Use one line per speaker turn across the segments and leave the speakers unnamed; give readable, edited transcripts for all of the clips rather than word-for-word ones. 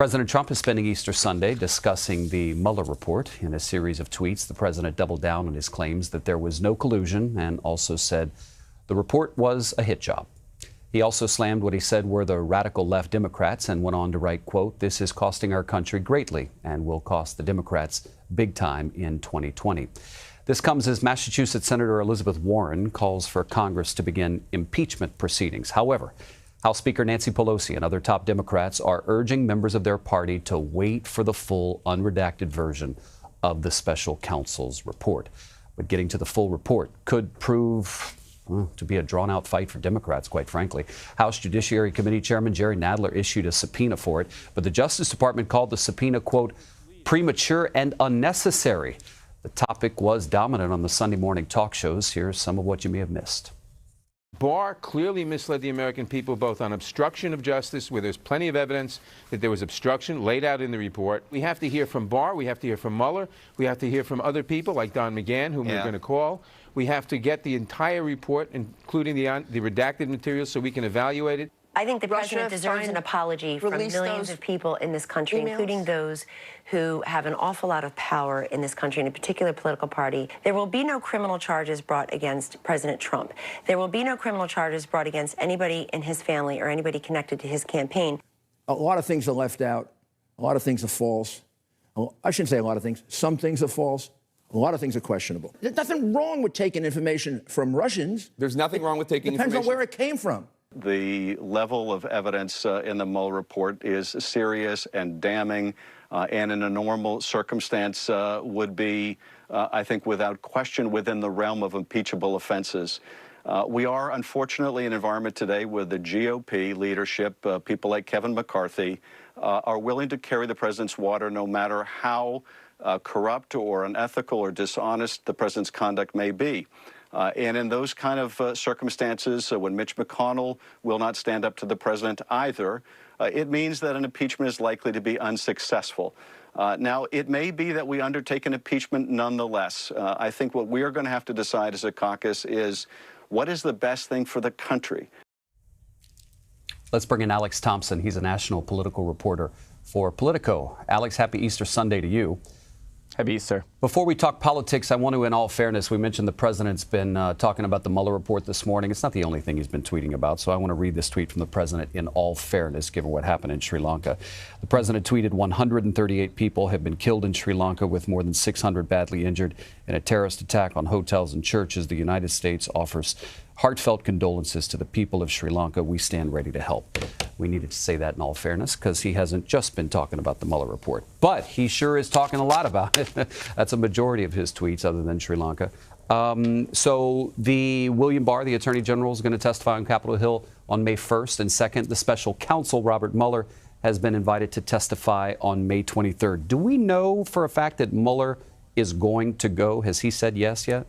President Trump is spending Easter Sunday discussing the Mueller report. In a series of tweets, the president doubled down on his claims that there was no collusion and also said the report was a hit job. He also slammed what he said were the radical left Democrats and went on to write, quote, "This is costing our country greatly and will cost the Democrats big time in 2020. This comes as Massachusetts Senator Elizabeth Warren calls for Congress to begin impeachment proceedings. However, House Speaker Nancy Pelosi and other top Democrats are urging members of their party to wait for the full unredacted version of the special counsel's report. But getting to the full report could prove to be a drawn-out fight for Democrats, quite frankly. House Judiciary Committee Chairman Jerry Nadler issued a subpoena for it, but the Justice Department called the subpoena, quote, premature and unnecessary. The topic was dominant on the Sunday morning talk shows. Here's some of what you may have missed.
Barr clearly misled the American people both on obstruction of justice, where there's plenty of evidence that there was obstruction laid out in the report. We have to hear from Barr. We have to hear from Mueller. We have to hear from other people like Don McGahn, whom we're going to call. We have to get the entire report, including the redacted materials, so we can evaluate it.
I think the president deserves an apology from millions of people in this country, including those who have an awful lot of power in this country, in a particular political party. There will be no criminal charges brought against President Trump. There will be no criminal charges brought against anybody in his family or anybody connected to his campaign.
A lot of things are left out. A lot of things are false. I shouldn't say a lot of things. Some things are false. A lot of things are questionable. There's nothing wrong with taking information from Russians.
There's nothing wrong with taking information.
Depends on where it came from.
The level of evidence in the Mueller report is serious and damning, and in a normal circumstance would be, I think, without question within the realm of impeachable offenses. We are, unfortunately, in an environment today where the GOP leadership, people like Kevin McCarthy, are willing to carry the president's water no matter how corrupt or unethical or dishonest the president's conduct may be. And in those kind of circumstances, when Mitch McConnell will not stand up to the president either, it means that an impeachment is likely to be unsuccessful. Now, it may be that we undertake an impeachment nonetheless. I think what we are going to have to decide as a caucus is what is the best thing for the country.
Let's bring in Alex Thompson. He's a national political reporter for Politico. Alex, happy Easter Sunday to you.
Happy Easter.
Before we talk politics, I want to, in all fairness, we mentioned the president's been talking about the Mueller report this morning. It's not the only thing he's been tweeting about, so I want to read this tweet from the president in all fairness, given what happened in Sri Lanka. The president tweeted 138 people have been killed in Sri Lanka, with more than 600 badly injured in a terrorist attack on hotels and churches. The United States offers heartfelt condolences to the people of Sri Lanka. We stand ready to help. We needed to say that in all fairness because he hasn't just been talking about the Mueller report, but he sure is talking a lot about it. That's a majority of his tweets other than Sri Lanka. So the William Barr, the Attorney General, is going to testify on Capitol Hill on May 1st. And second, the special counsel, Robert Mueller, has been invited to testify on May 23rd. Do we know for a fact that Mueller is going to go? Has he said yes yet?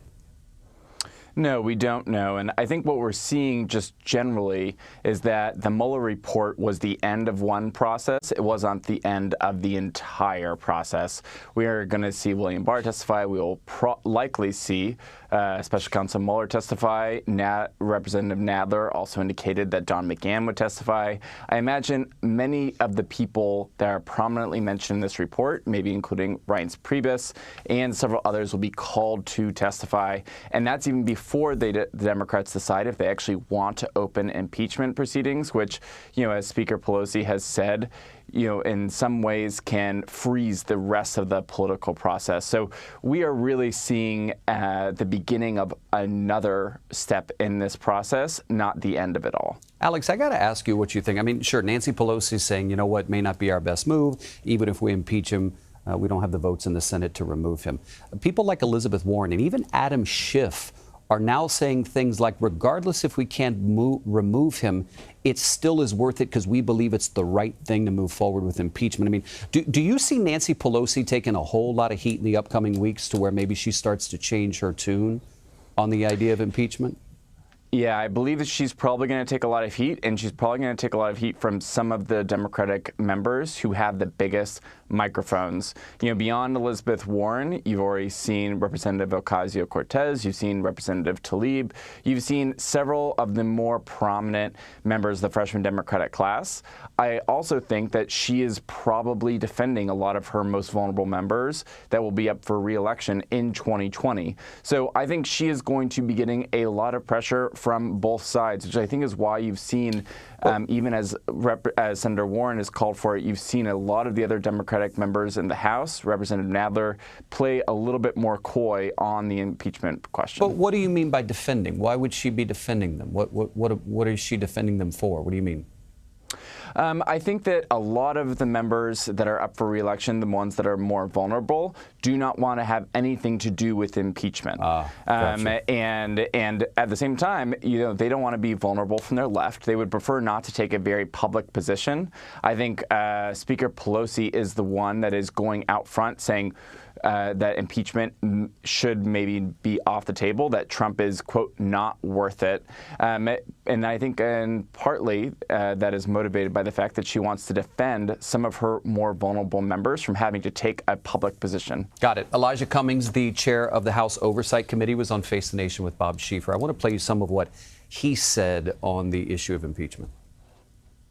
No, we don't know. And I think what we're seeing just generally is that the Mueller report was the end of one process. It wasn't the end of the entire process. We are going to see William Barr testify. We will likely see Special Counsel Mueller testify. Representative Nadler also indicated that Don McGahn would testify. I imagine many of the people that are prominently mentioned in this report, maybe including Reince Priebus and several others, will be called to testify. And that's even before the Democrats decide if they actually want to open impeachment proceedings, which, as Speaker Pelosi has said, in some ways can freeze the rest of the political process. So we are really seeing the beginning of another step in this process, not the end of it all.
Alex, I got to ask you what you think. I mean, sure, Nancy Pelosi is saying, what may not be our best move. Even if we impeach him, we don't have the votes in the Senate to remove him. People like Elizabeth Warren and even Adam Schiff are now saying things like, regardless if we can't remove him, it still is worth it because we believe it's the right thing to move forward with impeachment. I mean, do you see Nancy Pelosi taking a whole lot of heat in the upcoming weeks to where maybe she starts to change her tune on the idea of impeachment?
Yeah, I believe that she's probably going to take a lot of heat, and she's probably going to take a lot of heat from some of the Democratic members who have the biggest microphones. You know, beyond Elizabeth Warren, you've already seen Representative Ocasio-Cortez, you've seen Representative Tlaib, you've seen several of the more prominent members of the freshman Democratic class. I also think that she is probably defending a lot of her most vulnerable members that will be up for re-election in 2020. So I think she is going to be getting a lot of pressure from both sides, which I think is why you've seen, even as Senator Warren has called for it, you've seen a lot of the other Democratic members in the House, Representative Nadler, play a little bit more coy on the impeachment question.
But what do you mean by defending? Why would she be defending them? What is she defending them for? What do you mean?
I think that a lot of the members that are up for re-election, the ones that are more vulnerable, do not want to have anything to do with impeachment.
Gotcha.
And at the same time, you know, they don't want to be vulnerable from their left. They would prefer not to take a very public position. I think Speaker Pelosi is the one that is going out front saying that impeachment should maybe be off the table, that Trump is, quote, not worth it. And I think partly that is motivated by the fact that she wants to defend some of her more vulnerable members from having to take a public position.
Got it. Elijah Cummings, the chair of the House Oversight Committee, was on Face the Nation with Bob Schieffer. I want to play you some of what he said on the issue of impeachment.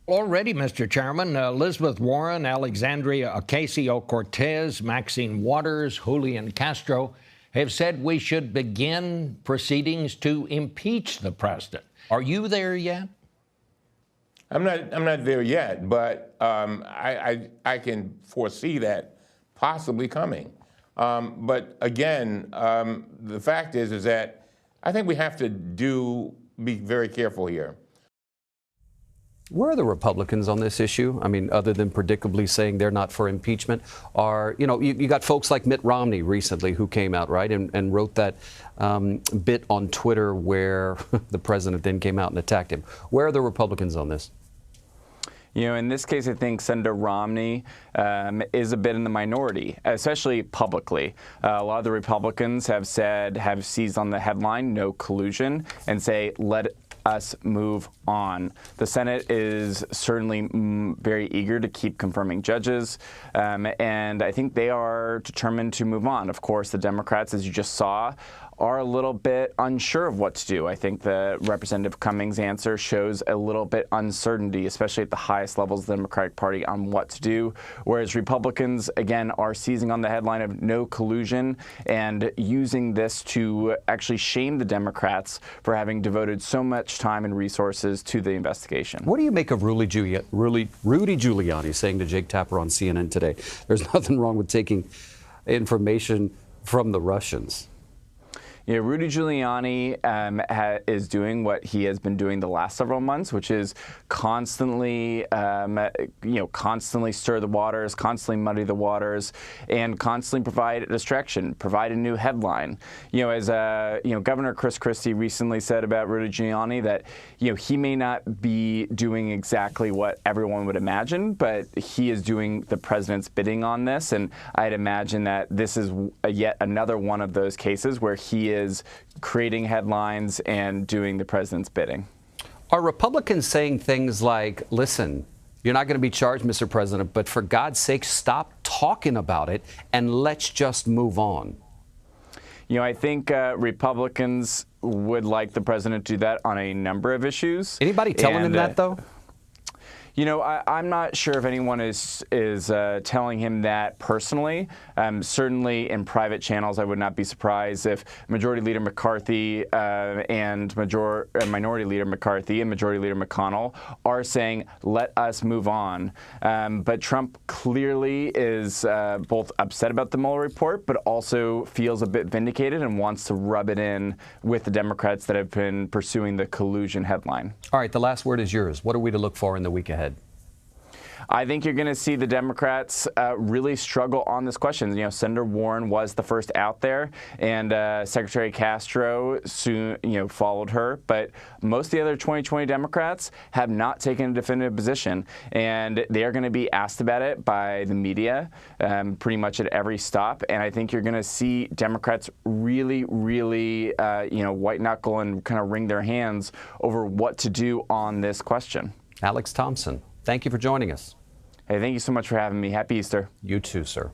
Already, Mr. Chairman, Elizabeth Warren, Alexandria Ocasio-Cortez, Maxine Waters, Julian Castro have said we should begin proceedings to impeach the president. Are you there yet?
I'm not there yet, but I can foresee that possibly coming. But again, the fact is that I think we have to be very careful here.
Where are the Republicans on this issue? I mean, other than predictably saying they're not for impeachment, you got folks like Mitt Romney recently who came out, right, and wrote that bit on Twitter where the president then came out and attacked him. Where are the Republicans on this?
You know, in this case, I think Senator Romney is a bit in the minority, especially publicly. A lot of the Republicans have seized on the headline, no collusion, and say, let us move on. The Senate is certainly very eager to keep confirming judges, and I think they are determined to move on. Of course, the Democrats, as you just saw, are a little bit unsure of what to do. I think the Representative Cummings answer shows a little bit uncertainty, especially at the highest levels of the Democratic Party, on what to do, whereas Republicans, again, are seizing on the headline of no collusion and using this to actually shame the Democrats for having devoted so much time and resources to the investigation.
What do you make of Rudy Giuliani saying to Jake Tapper on CNN today, there's nothing wrong with taking information from the Russians?
You know, Rudy Giuliani is doing what he has been doing the last several months, which is constantly, constantly stir the waters, constantly muddy the waters, and constantly provide a distraction, provide a new headline. You know, as Governor Christie recently said about Rudy Giuliani that, he may not be doing exactly what everyone would imagine, but he is doing the president's bidding on this, and I'd imagine that this is yet another one of those cases where he is creating headlines and doing the president's bidding.
Are Republicans saying things like, listen, you're not going to be charged, Mr. President, but for God's sake, stop talking about it and let's just move on?
I think Republicans would like the president to do that on a number of issues.
Anybody telling him that, though?
I'm not sure if anyone is telling him that personally. Certainly in private channels, I would not be surprised if Majority Leader McCarthy and Minority Leader McCarthy and Majority Leader McConnell are saying, let us move on. But Trump clearly is both upset about the Mueller report, but also feels a bit vindicated and wants to rub it in with the Democrats that have been pursuing the collusion headline.
All right, the last word is yours. What are we to look for in the week ahead?
I think you're going to see the Democrats really struggle on this question. You know, Senator Warren was the first out there, and Secretary Castro soon, followed her. But most of the other 2020 Democrats have not taken a definitive position, and they are going to be asked about it by the media pretty much at every stop. And I think you're going to see Democrats really, really, white knuckle and kind of wring their hands over what to do on this question.
Alex Thompson, thank you for joining us.
Hey, thank you so much for having me. Happy Easter.
You too, sir.